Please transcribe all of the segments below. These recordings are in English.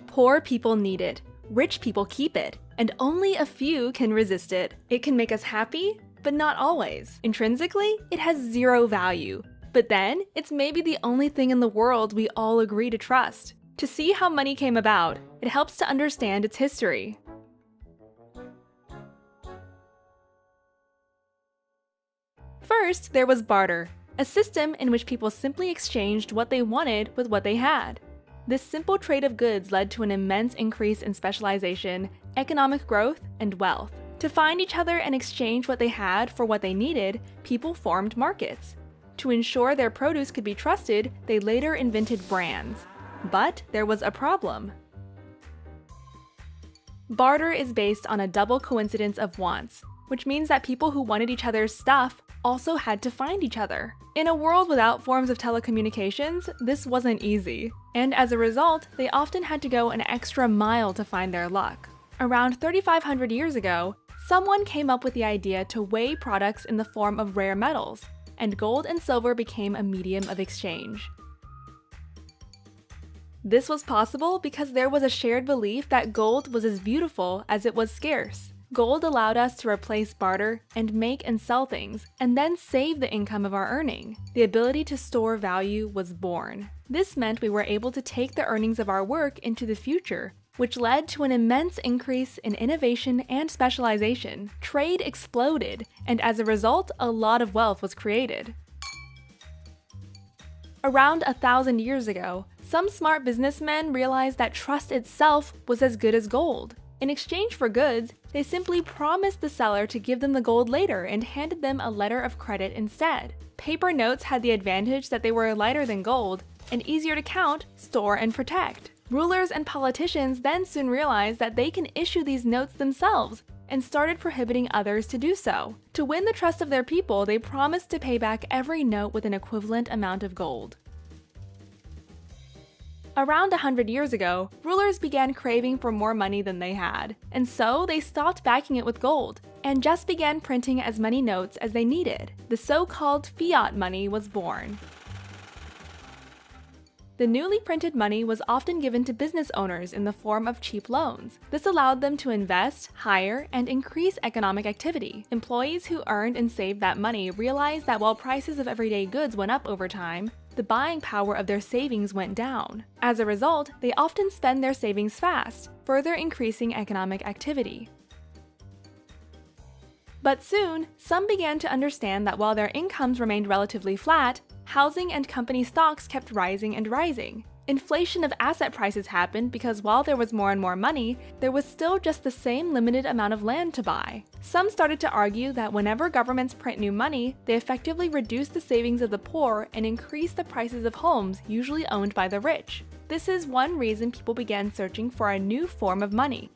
Poor people need it, rich people keep it, and only a few can resist it. It can make us happy, but not always. Intrinsically, it has zero value. But then, it's maybe the only thing in the world we all agree to trust. To see how money came about, it helps to understand its history. First, there was barter, a system in which people simply exchanged what they wanted with what they had. This simple trade of goods led to an immense increase in specialization, economic growth, and wealth. To find each other and exchange what they had for what they needed, people formed markets. To ensure their produce could be trusted, they later invented brands. But there was a problem. Barter is based on a double coincidence of wants, which means that people who wanted each other's stuff also had to find each other. In a world without forms of telecommunications, this wasn't easy, and as a result, they often had to go an extra mile to find their luck. Around 3,500 years ago, someone came up with the idea to weigh products in the form of rare metals, and gold and silver became a medium of exchange. This was possible because there was a shared belief that gold was as beautiful as it was scarce. Gold allowed us to replace barter and make and sell things, and then save the income of our earning. The ability to store value was born. This meant we were able to take the earnings of our work into the future, which led to an immense increase in innovation and specialization. Trade exploded, and as a result, a lot of wealth was created. Around 1,000 years ago, some smart businessmen realized that trust itself was as good as gold. In exchange for goods, they simply promised the seller to give them the gold later and handed them a letter of credit instead. Paper notes had the advantage that they were lighter than gold and easier to count, store, and protect. Rulers and politicians then soon realized that they can issue these notes themselves and started prohibiting others to do so. To win the trust of their people, they promised to pay back every note with an equivalent amount of gold. Around 100 years ago, rulers began craving for more money than they had, and so they stopped backing it with gold, and just began printing as many notes as they needed. The so-called fiat money was born. The newly printed money was often given to business owners in the form of cheap loans. This allowed them to invest, hire, and increase economic activity. Employees who earned and saved that money realized that while prices of everyday goods went up over time, the buying power of their savings went down. As a result, they often spend their savings fast, further increasing economic activity. But soon, some began to understand that while their incomes remained relatively flat, housing and company stocks kept rising and rising. Inflation of asset prices happened because while there was more and more money, there was still just the same limited amount of land to buy. Some started to argue that whenever governments print new money, they effectively reduce the savings of the poor and increase the prices of homes usually owned by the rich. This is one reason people began searching for a new form of money.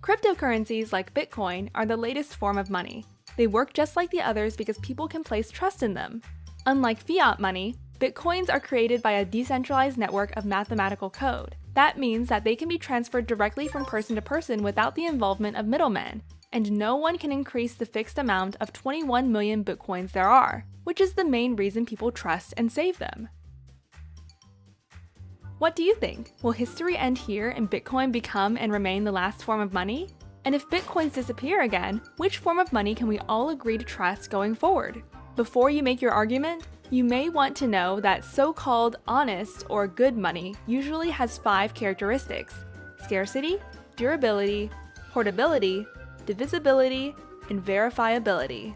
Cryptocurrencies like Bitcoin are the latest form of money. They work just like the others because people can place trust in them. Unlike fiat money, Bitcoins are created by a decentralized network of mathematical code. That means that they can be transferred directly from person to person without the involvement of middlemen, and no one can increase the fixed amount of 21 million Bitcoins there are, which is the main reason people trust and save them. What do you think? Will history end here and Bitcoin become and remain the last form of money? And if Bitcoins disappear again, which form of money can we all agree to trust going forward? Before you make your argument, you may want to know that so-called honest or good money usually has 5 characteristics: scarcity, durability, portability, divisibility, and verifiability.